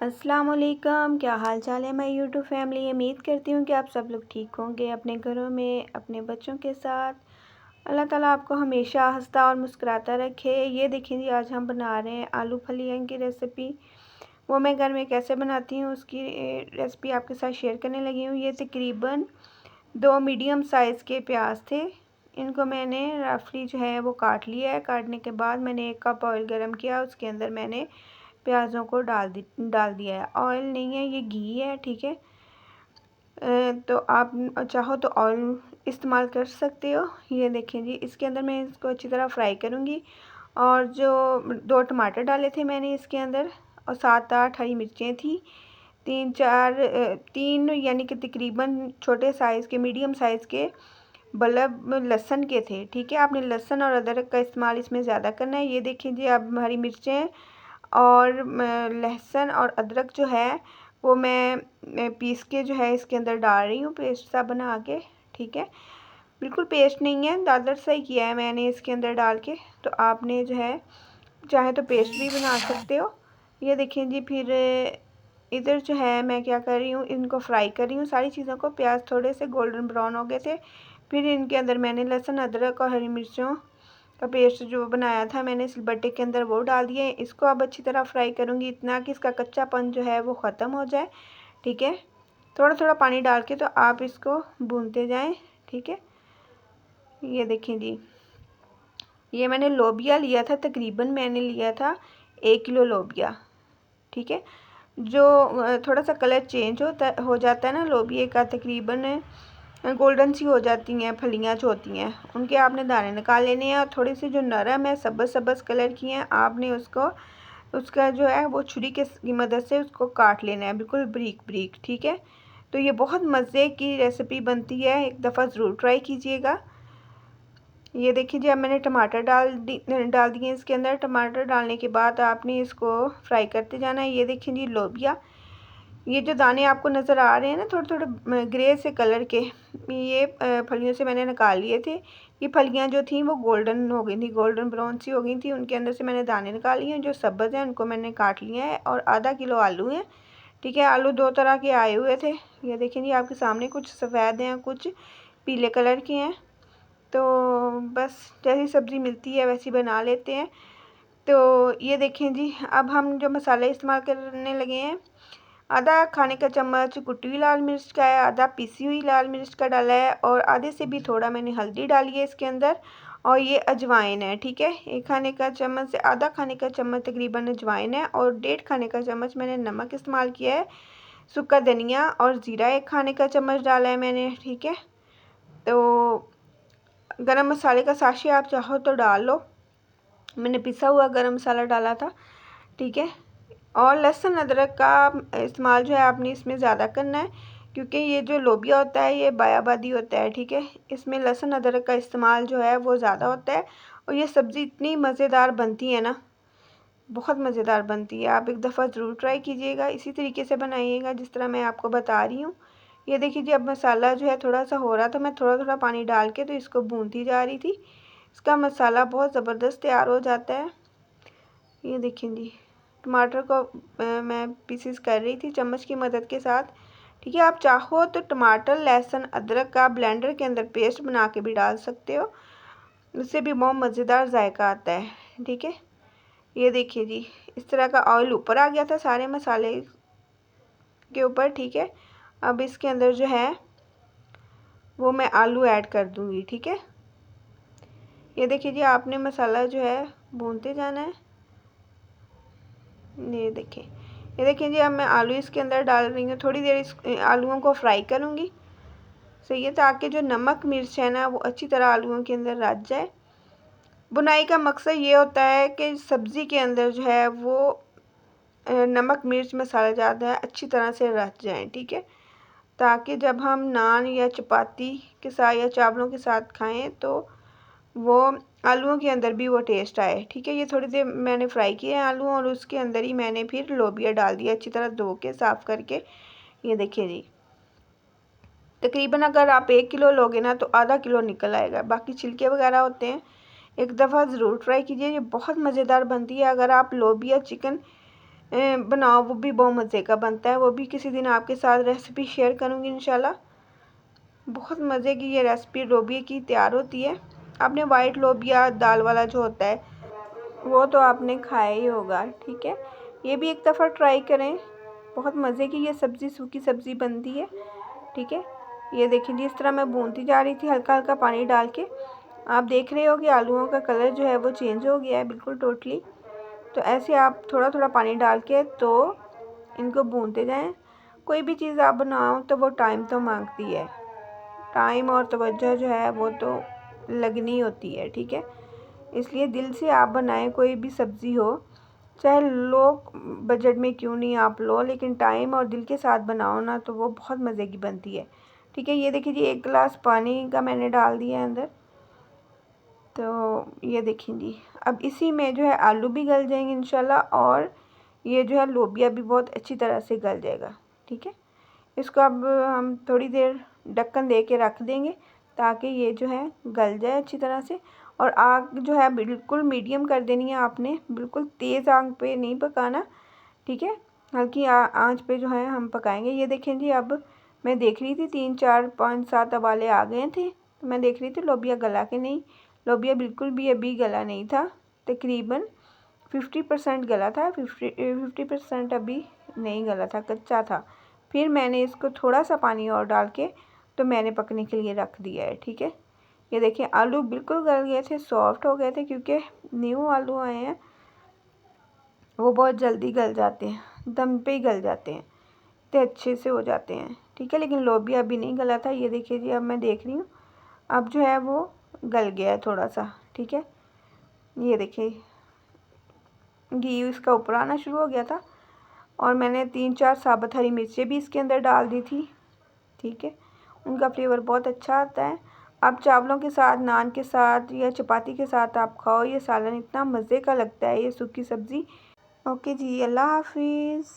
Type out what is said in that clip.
अस्सलाम वालेकुम, क्या हाल चाल है मैं यूट्यूब फैमिली। उम्मीद करती हूँ कि आप सब लोग ठीक होंगे अपने घरों में अपने बच्चों के साथ। अल्लाह ताला आपको हमेशा हंसता और मुस्कुराता रखे। ये देखिए जी, आज हम बना रहे हैं आलू फलियां की रेसिपी। वो मैं घर में कैसे बनाती हूँ उसकी रेसिपी आपके साथ शेयर करने लगी हूँ। ये तकरीबन 2 मीडियम साइज़ के प्याज थे। इनको मैंने रफली जो है वो काट लिया है। काटने के बाद मैंने 1 कप ऑयल गरम किया, उसके अंदर मैंने प्याज़ों को डाल दिया है। ऑयल नहीं है, ये घी है, ठीक है। तो आप चाहो तो ऑयल इस्तेमाल कर सकते हो। ये देखें जी, इसके अंदर मैं इसको अच्छी तरह फ्राई करूँगी। और जो 2 टमाटर डाले थे मैंने इसके अंदर, और 7-8 हरी मिर्चें थी, 3 यानी कि तकरीबन छोटे साइज़ के मीडियम साइज़ के बल्ब लहसुन के थे, ठीक है। आपने लहसुन और अदरक का इस्तेमाल इसमें ज़्यादा करना है। ये देखिए जी, अब हरी मिर्चें और लहसुन और अदरक जो है वो मैं पीस के जो है इसके अंदर डाल रही हूँ, पेस्ट सा बना के, ठीक है। बिल्कुल पेस्ट नहीं है, दादर सा ही किया है मैंने इसके अंदर डाल के। तो आपने जो है चाहे तो पेस्ट भी बना सकते हो। ये देखें जी, फिर इधर जो है मैं क्या कर रही हूँ, इनको फ्राई कर रही हूँ सारी चीज़ों को। प्याज थोड़े से गोल्डन ब्राउन हो गए थे। फिर इनके अंदर मैंने लहसुन अदरक और हरी मिर्चों का पेस्ट जो बनाया था मैंने सिलबट्टे के अंदर वो डाल दिए। इसको अब अच्छी तरह फ्राई करूँगी, इतना कि इसका कच्चापन जो है वो ख़त्म हो जाए, ठीक है। थोड़ा थोड़ा पानी डाल के तो आप इसको भूनते जाएं, ठीक है। ये देखें जी, ये मैंने लोबिया लिया था, तकरीबन मैंने लिया था 1 किलो लोबिया, ठीक है। जो थोड़ा सा कलर चेंज हो जाता है ना लोबिया का, तकरीबन गोल्डन सी हो जाती हैं फलियां जो होती हैं, उनके आपने दाने निकाल लेने हैं। और थोड़ी सी जो नरम है सब्ज़ सब्ज़ कलर की हैं, आपने उसका जो है वो छुरी की मदद से उसको काट लेना है, बिल्कुल बारीक बारीक, ठीक है। तो ये बहुत मज़े की रेसिपी बनती है, एक दफ़ा ज़रूर ट्राई कीजिएगा। ये देखिए जी, अब मैंने टमाटर डाल दिए इसके अंदर। टमाटर डालने के बाद आपने इसको फ्राई करते जाना है। ये देखिए जी, लोबिया, ये जो दाने आपको नज़र आ रहे हैं ना थोड़े थोड़े ग्रे से कलर के, ये फलियों से मैंने निकाल लिए थे। ये फलियां जो थी वो गोल्डन हो गई थी, गोल्डन ब्राउन सी हो गई थी। उनके अंदर से मैंने दाने निकाल लिए हैं। जो सब्ज़ हैं उनको मैंने काट लिया है। और आधा किलो आलू हैं, ठीक है। आलू 2 तरह के आए हुए थे। ये देखें जी आपके सामने, कुछ सफ़ेद हैं कुछ पीले कलर के हैं। तो बस जैसी सब्ज़ी मिलती है वैसी बना लेते हैं। तो ये देखें जी, अब हम जो मसाले इस्तेमाल करने लगे हैं, आधा खाने का चम्मच कुटी हुई लाल मिर्च का है, आधा पीसी हुई लाल मिर्च का डाला है, और आधे से भी थोड़ा मैंने हल्दी डाली है इसके अंदर। और ये अजवाइन है, ठीक है। 1 खाने का चम्मच से आधा खाने का चम्मच तकरीबन अजवाइन है, और 1.5 खाने का चम्मच मैंने नमक इस्तेमाल किया है। सूखा धनिया और ज़ीरा 1 खाने का चम्मच डाला है मैंने, ठीक है। तो गरम मसाले का साशे आप चाहो तो डाल लो, मैंने पिसा हुआ गरम मसाला डाला था, ठीक है। और लहसुन अदरक का इस्तेमाल जो है आपने इसमें ज़्यादा करना है, क्योंकि ये जो लोबिया होता है ये बायाबादी होता है, ठीक है। इसमें लहसुन अदरक का इस्तेमाल जो है वो ज़्यादा होता है। और ये सब्ज़ी इतनी मज़ेदार बनती है ना, बहुत मज़ेदार बनती है। आप एक दफ़ा ज़रूर ट्राई कीजिएगा, इसी तरीके से बनाइएगा जिस तरह मैं आपको बता रही हूँ। ये देखिए जी, अब मसाला जो है थोड़ा सा हो रहा था, मैं थोड़ा थोड़ा पानी डाल के तो इसको भूनती जा रही थी। इसका मसाला बहुत ज़बरदस्त तैयार हो जाता है। ये देखिए जी, टमाटर को मैं पीसेस कर रही थी चम्मच की मदद के साथ, ठीक है। आप चाहो तो टमाटर लहसुन अदरक का ब्लेंडर के अंदर पेस्ट बना के भी डाल सकते हो, उससे भी बहुत मज़ेदार जायका आता है, ठीक है। ये देखिए जी, इस तरह का ऑयल ऊपर आ गया था सारे मसाले के ऊपर, ठीक है। अब इसके अंदर जो है वो मैं आलू ऐड कर दूँगी, ठीक है। ये देखिए जी, आपने मसाला जो है भूनते जाना है। ये देखिए जी, अब मैं आलू इसके अंदर डाल रही हूँ। थोड़ी देर इस आलूओं को फ्राई करूँगी, सही है, ताकि जो नमक मिर्च है ना वो अच्छी तरह आलूओं के अंदर रच जाए। बुनाई का मकसद ये होता है कि सब्ज़ी के अंदर जो है वो नमक मिर्च मसाला ज़्यादा है अच्छी तरह से रच जाएँ, ठीक है। ताकि जब हम नान या चपाती के साथ या चावलों के साथ खाएं तो वो आलूओं के अंदर भी वो टेस्ट आए, ठीक है। ये थोड़ी देर मैंने फ्राई किए हैं आलू, और उसके अंदर ही मैंने फिर लोबिया डाल दिया अच्छी तरह धो के साफ़ करके। ये देखिए जी, तकरीबन अगर आप 1 किलो लोगे ना तो आधा किलो निकल आएगा, बाकी छिलके वगैरह होते हैं। एक दफ़ा ज़रूर ट्राई कीजिए, ये बहुत मज़ेदार बनती है। अगर आप लोबिया चिकन बनाओ, वो भी बहुत मज़े का बनता है। वो भी किसी दिन आपके साथ रेसिपी शेयर करूँगी इंशाल्लाह। बहुत मज़े की ये रेसिपी लोबिया की तैयार होती है। आपने वाइट लोबिया दाल वाला जो होता है वो तो आपने खाया ही होगा, ठीक है। ये भी एक दफ़ा ट्राई करें, बहुत मज़े की ये सब्ज़ी, सूखी सब्ज़ी बनती है, ठीक है। ये देखिए जी, इस तरह मैं भूनती जा रही थी हल्का हल्का पानी डाल के। आप देख रहे हो कि आलूओं का कलर जो है वो चेंज हो गया है बिल्कुल टोटली। तो ऐसे आप थोड़ा थोड़ा पानी डाल के तो इनको भूनते जाएं। कोई भी चीज़ आप बनाओ तो वो टाइम तो मांगती है, टाइम और तवज्जो जो है वो तो लगनी होती है, ठीक है। इसलिए दिल से आप बनाएं, कोई भी सब्ज़ी हो, चाहे लो बजट में क्यों नहीं आप लो, लेकिन टाइम और दिल के साथ बनाओ ना तो वो बहुत मज़े की बनती है, ठीक है। ये देखिए जी, 1 गिलास पानी का मैंने डाल दिया है अंदर। तो ये देखिए जी, अब इसी में जो है आलू भी गल जाएंगे इंशाल्लाह, और ये जो है लोबिया भी बहुत अच्छी तरह से गल जाएगा, ठीक है। इसको अब हम थोड़ी देर ढक्कन दे के रख देंगे ताकि ये जो है गल जाए अच्छी तरह से। और आग जो है बिल्कुल मीडियम कर देनी है आपने, बिल्कुल तेज़ आग पे नहीं पकाना, ठीक है। हल्की आंच पे जो है हम पकाएंगे। ये देखें जी, अब मैं देख रही थी 3 4 5 7 उबाले आ गए थे, तो मैं देख रही थी लोबिया गला के नहीं। लोबिया बिल्कुल भी अभी गला नहीं था, तकरीबन 50% गला था, 50% अभी नहीं गला था, कच्चा था। फिर मैंने इसको थोड़ा सा पानी और डाल के तो मैंने पकने के लिए रख दिया है, ठीक है। ये देखिए आलू बिल्कुल गल गए थे, सॉफ्ट हो गए थे, क्योंकि न्यू आलू आए हैं, वो बहुत जल्दी गल जाते हैं, दम पे ही गल जाते हैं, इतने अच्छे से हो जाते हैं, ठीक है। लेकिन लोबिया अभी नहीं गला था। ये देखिए जी, अब मैं देख रही हूँ अब जो है वो गल गया है थोड़ा सा, ठीक है। ये देखिए घी इसका ऊपर आना शुरू हो गया था, और मैंने 3 4 साबुत हरी मिर्चें भी इसके अंदर डाल दी थी, ठीक है। उनका फ्लेवर बहुत अच्छा आता है। आप चावलों के साथ, नान के साथ या चपाती के साथ आप खाओ, ये सालन इतना मज़े का लगता है, ये सूखी सब्ज़ी। ओके जी, अल्लाह हाफिज़।